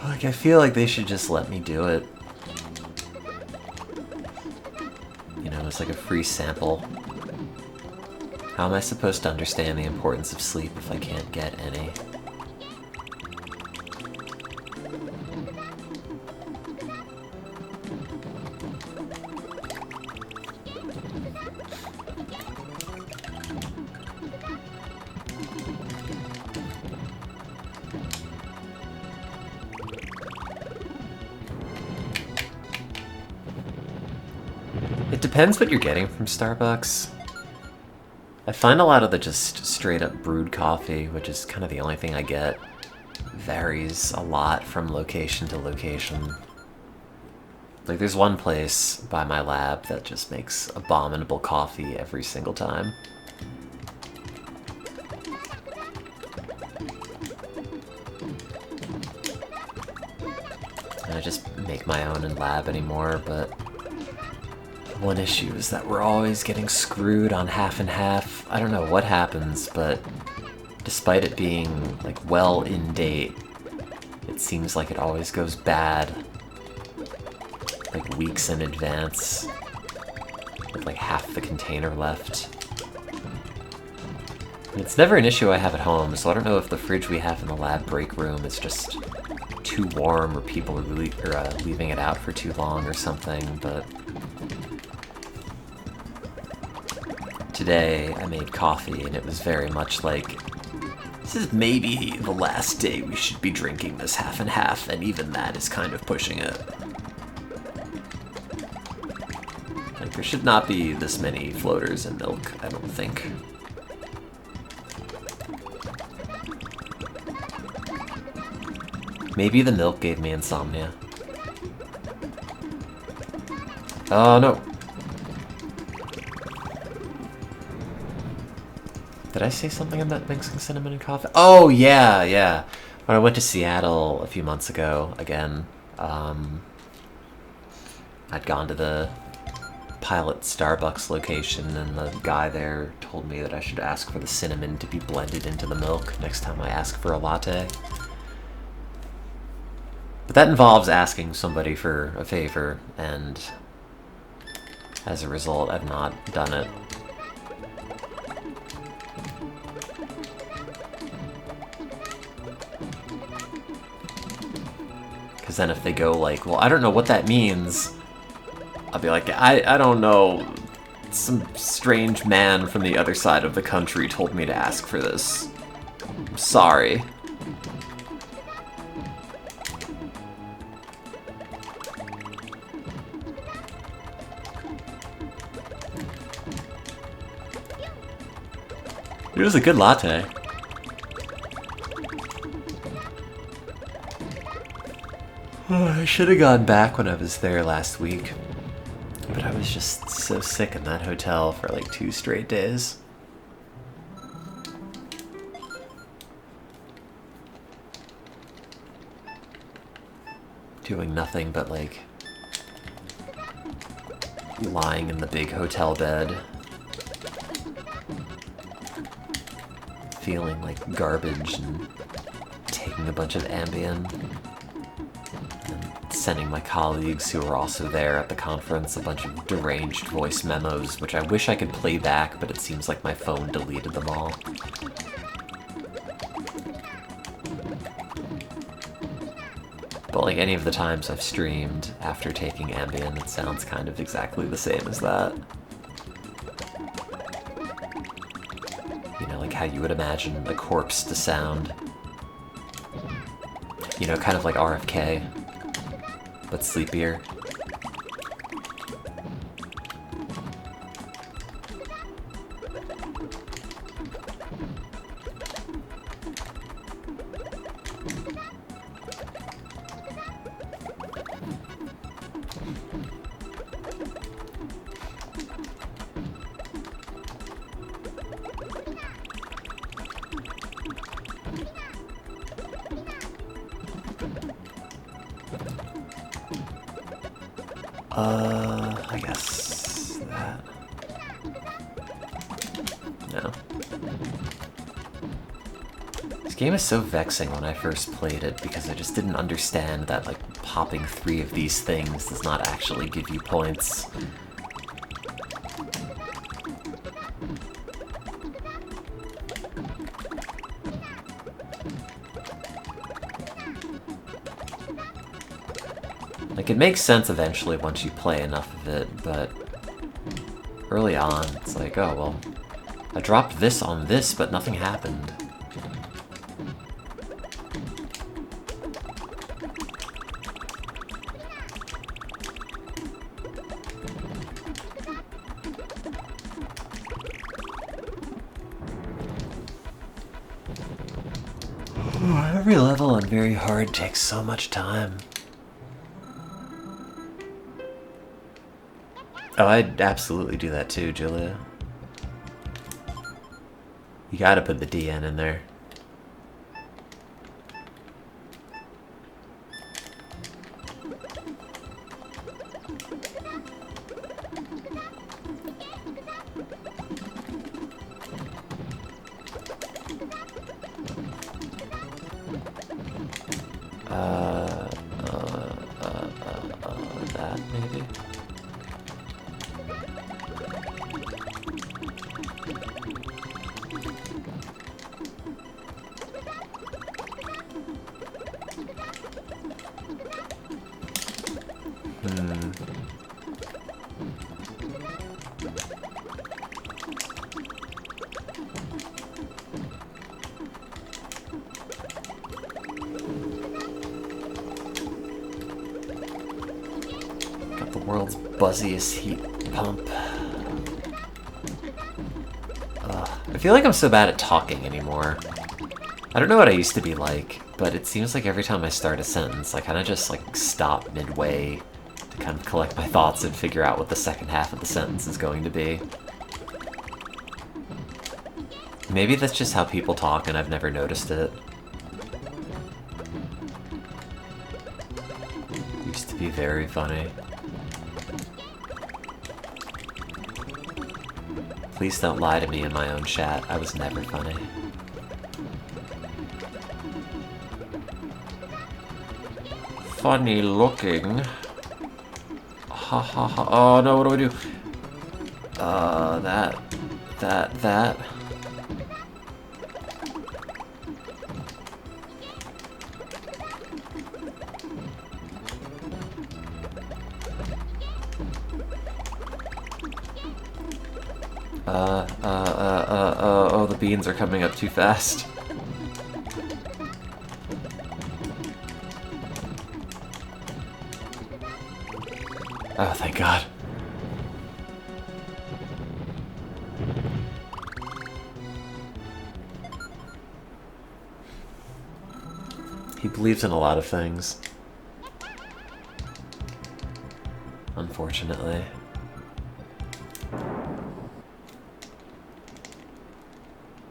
Like, I feel like they should just let me do it. You know, it's like a free sample. How am I supposed to understand the importance of sleep if I can't get any? It depends what you're getting from Starbucks. I find a lot of the just straight up brewed coffee, which is kind of the only thing I get, varies a lot from location to location. Like, there's one place by my lab that just makes abominable coffee every single time. And I just make my own in lab anymore, but one issue is that we're always getting screwed on half and half. I don't know what happens, but despite it being, like, well in date, it seems like it always goes bad, like, weeks in advance, with, like, half the container left. And it's never an issue I have at home, so I don't know if the fridge we have in the lab break room is just too warm, or people are leaving it out for too long or something, but today I made coffee and it was very much like, this is maybe the last day we should be drinking this half and half, and even that is kind of pushing it. Like, there should not be this many floaters in milk, I don't think. Maybe the milk gave me insomnia. Oh no! Did I say something about mixing cinnamon and coffee? Oh, yeah, yeah. When I went to Seattle a few months ago, again, I'd gone to the pilot Starbucks location, and the guy there told me that I should ask for the cinnamon to be blended into the milk next time I ask for a latte. But that involves asking somebody for a favor, and as a result, I've not done it. Because then if they go like, well, I don't know what that means, I'll be like, I don't know. Some strange man from the other side of the country told me to ask for this. I'm sorry. It was a good latte. Oh, I should have gone back when I was there last week, but I was just so sick in that hotel for like 2 straight days. Doing nothing but like lying in the big hotel bed, feeling like garbage and taking a bunch of Ambien. Sending my colleagues who were also there at the conference a bunch of deranged voice memos, which I wish I could play back, but it seems like my phone deleted them all. but like any of the times I've streamed after taking Ambien, it sounds kind of exactly the same as that. You know, like how you would imagine a corpse to sound. You know, kind of like RFK, but sleepier. I guess that. No. This game is so vexing when I first played it because I just didn't understand that, like, popping 3 of these things does not actually give you points. Like, it makes sense eventually once you play enough of it, but early on, it's like, oh, well, I dropped this on this, but nothing happened. Every level on very hard takes so much time. Oh, I'd absolutely do that too, Julia. You gotta put the DN in there. That maybe? Got the world's buzziest heat pump. I feel like I'm so bad at talking anymore. I don't know what I used to be like, but it seems like every time I start a sentence, I kind of just like stop midway to kind of collect my thoughts and figure out what the second half of the sentence is going to be. Maybe that's just how people talk and I've never noticed it. Used to be very funny. Please don't lie to me in my own chat. I was never funny. Funny looking. Ha ha ha. Oh no, what do I do? That. Oh, the beans are coming up too fast. Oh, thank God. He believes in a lot of things. Unfortunately.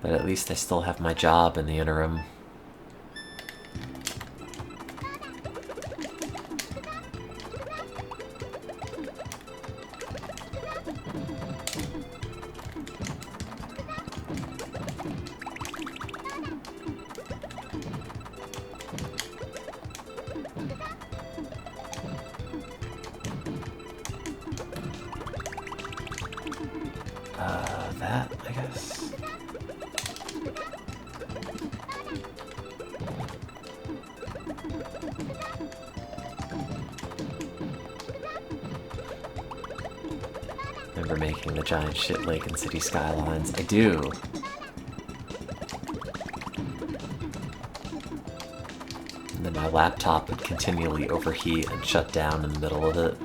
But at least I still have my job in the interim. That, I guess. Remember making the giant shit lake in City Skylines? I do. And then my laptop would continually overheat and shut down in the middle of it.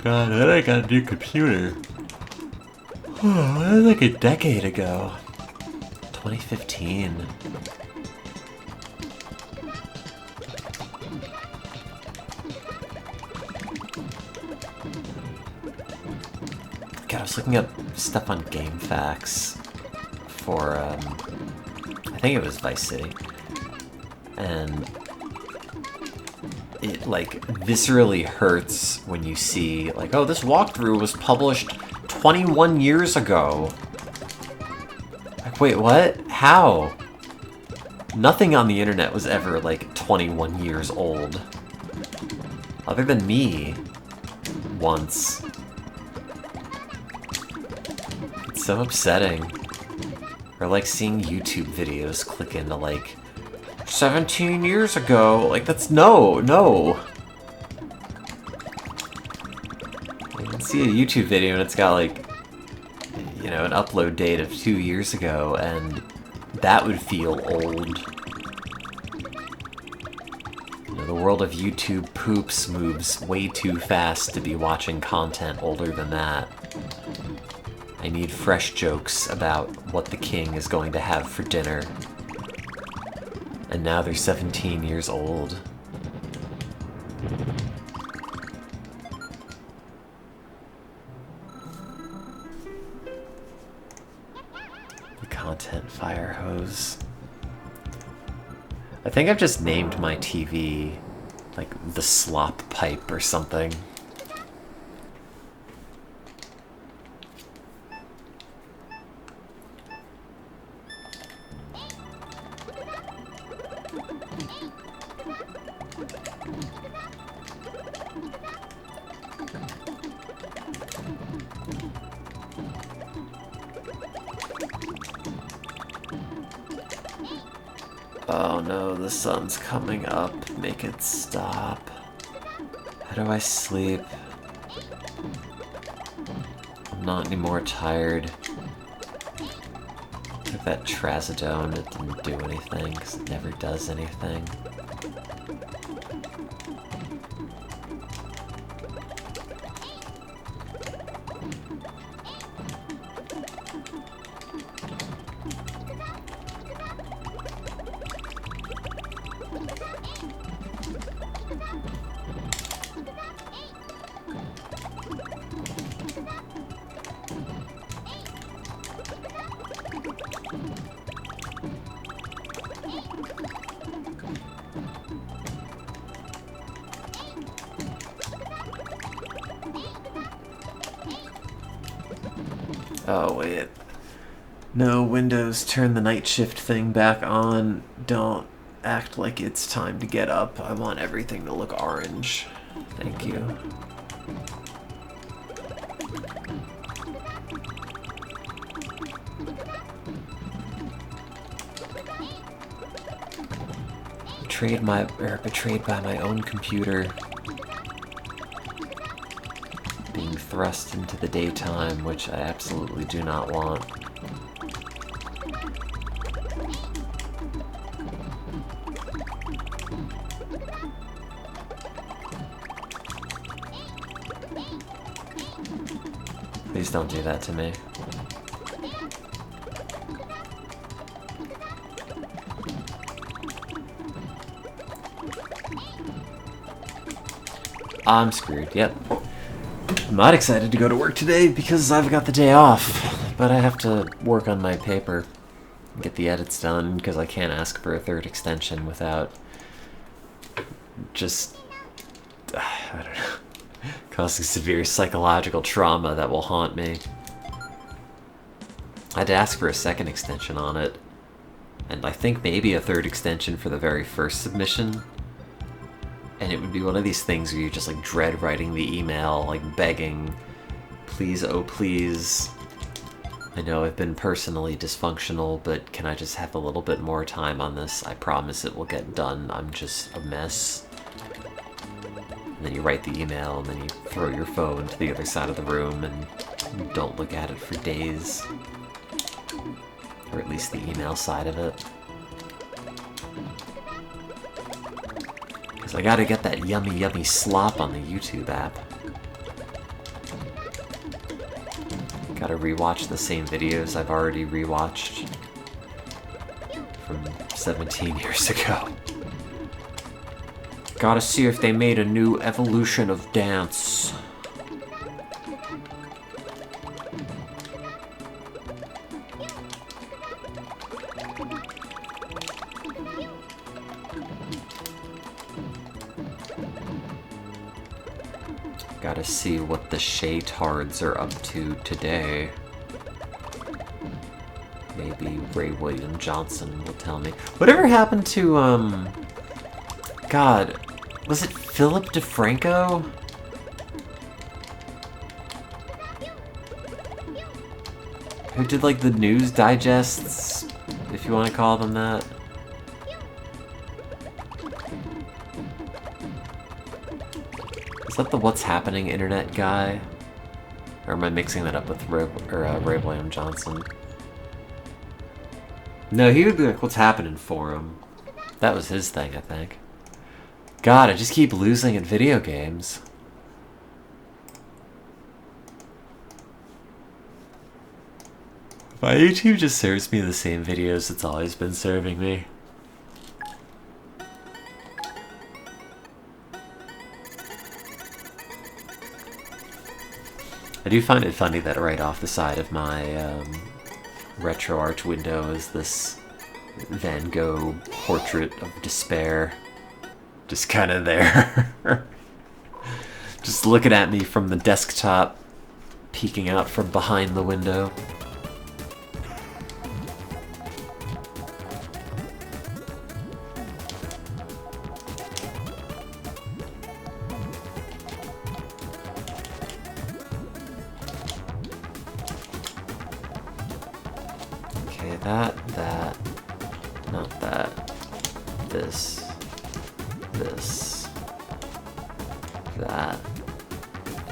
God, then I got a new computer. Oh, that was like a decade ago. 2015. God, I was looking up stuff on GameFAQs for, I think it was Vice City. And it, like, viscerally hurts when you see, like, oh, this walkthrough was published 21 years ago. Like, wait, what? How? Nothing on the internet was ever, like, 21 years old. Other than me. Once. It's so upsetting. Or, like, seeing YouTube videos click into, like, 17 years ago. Like, that's no. You can see a YouTube video and it's got, like, you know, an upload date of 2 years ago, and that would feel old. You know, the world of YouTube poops moves way too fast to be watching content older than that. I need fresh jokes about what the king is going to have for dinner. And now they're 17 years old. The content fire hose. I think I've just named my TV, like, the slop pipe or something. Oh no, the sun's coming up. Make it stop. How do I sleep? I'm not any more tired. Took that trazodone, it didn't do anything, 'cause it never does anything. Oh, wait. No, Windows, turn the night shift thing back on. Don't act like it's time to get up. I want everything to look orange. Thank you. Betrayed by my own computer. Being thrust into the daytime, which I absolutely do not want. Please don't do that to me. I'm screwed, yep. I'm not excited to go to work today because I've got the day off, but I have to work on my paper, get the edits done, because I can't ask for a third extension without just, I don't know, causing severe psychological trauma that will haunt me. I had to ask for a second extension on it, and I think maybe a third extension for the very first submission. And it would be one of these things where you just like dread writing the email, like begging, please, oh please, I know I've been personally dysfunctional, but can I just have a little bit more time on this? I promise it will get done. I'm just a mess. And then you write the email, and then you throw your phone to the other side of the room and don't look at it for days. Or at least the email side of it. Because I gotta get that yummy, yummy slop on the YouTube app. Gotta rewatch the same videos I've already rewatched from 17 years ago. Gotta see if they made a new evolution of dance. Gotta see what the Shaytards are up to today. Maybe Ray William Johnson will tell me. Whatever happened to, God, was it Philip DeFranco? Who did, like, the news digests, if you want to call them that? Is that the What's Happening internet guy? Or am I mixing that up with Ray William Johnson? No, he would be like, What's Happening Forum. That was his thing, I think. God, I just keep losing at video games. My YouTube just serves me the same videos it's always been serving me. I do find it funny that right off the side of my RetroArch window is this Van Gogh portrait of despair. Just kind of there. Just looking at me from the desktop, peeking out from behind the window. That, not that, this, that,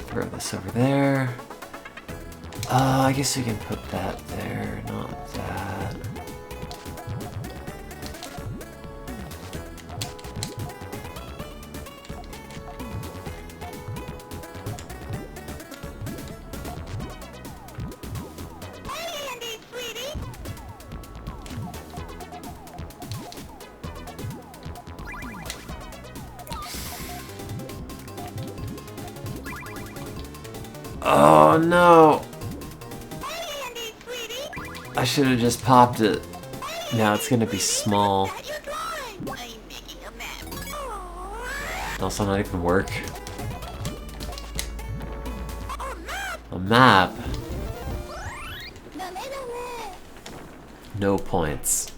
throw this over there. I guess we can put that there, not that. Oh no! I should have just popped it. Now it's gonna be small. Also not even work. A map. No points.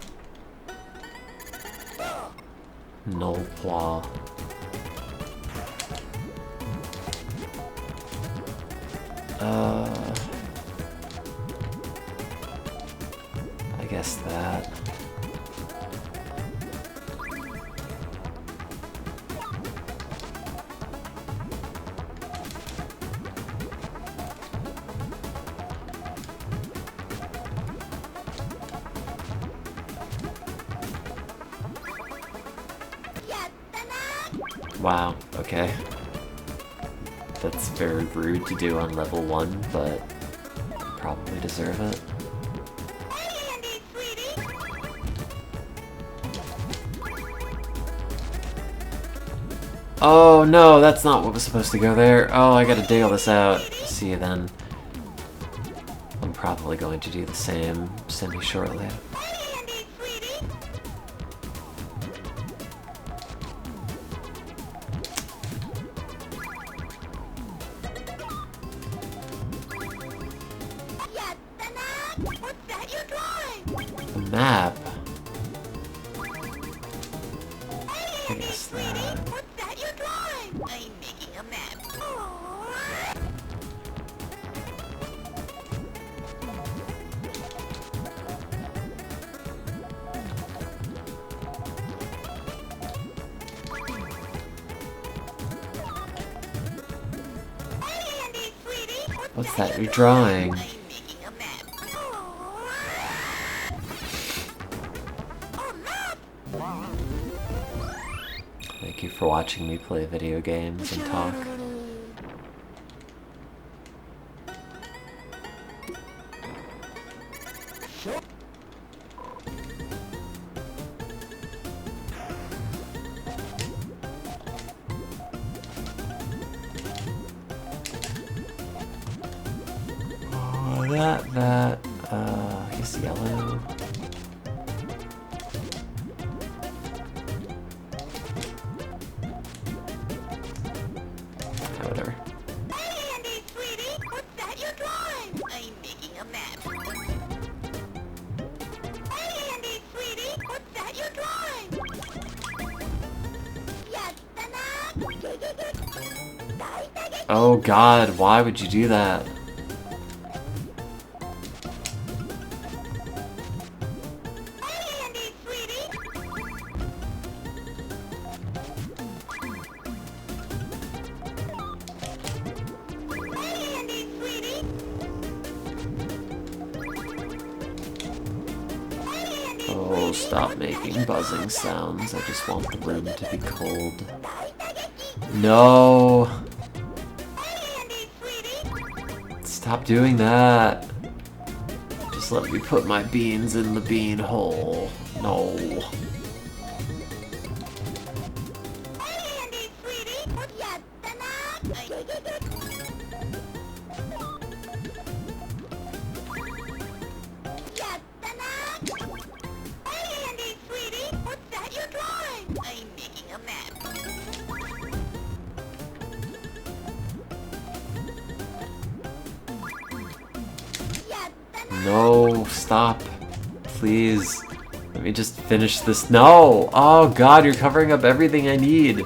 No claw. I guess that. Wow, okay. That's very rude to do on level 1, but probably deserve it. Oh no, that's not what was supposed to go there. Oh, I gotta dig all this out. See you then. I'm probably going to do the same semi-shortly. Map. I guess that. I'm making a map. What's that you're drawing? I'm making a map. Oh, map! Thank you for watching me play video games and talk. Oh, I guess yellow. Whatever. Hey, Andy, sweetie! What's that you're drawing? I'm making a map. Hey, Andy, sweetie! What's that you're drawing? Yes, the map! Oh god, why would you do that? Hey, Andy, sweetie! Hey, Andy, sweetie! Hey, Andy, Oh, stop making buzzing sounds. I just want the room to be cold. No! Hey, Andy, sweetie! Stop doing that! Just let me put my beans in the bean hole. No. Hey, Andy, sweetie! Yes, the map! Yes, the map! Hey, Andy, sweetie! What's that you're drawing? I'm making a map. Yes, the map! No, stop. Please. Let me just finish this. No! Oh god, you're covering up everything I need.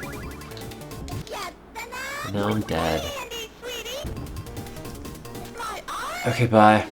Yes, the map! And now I'm dead. Hey, Andy, sweetie! My arm! Okay, bye.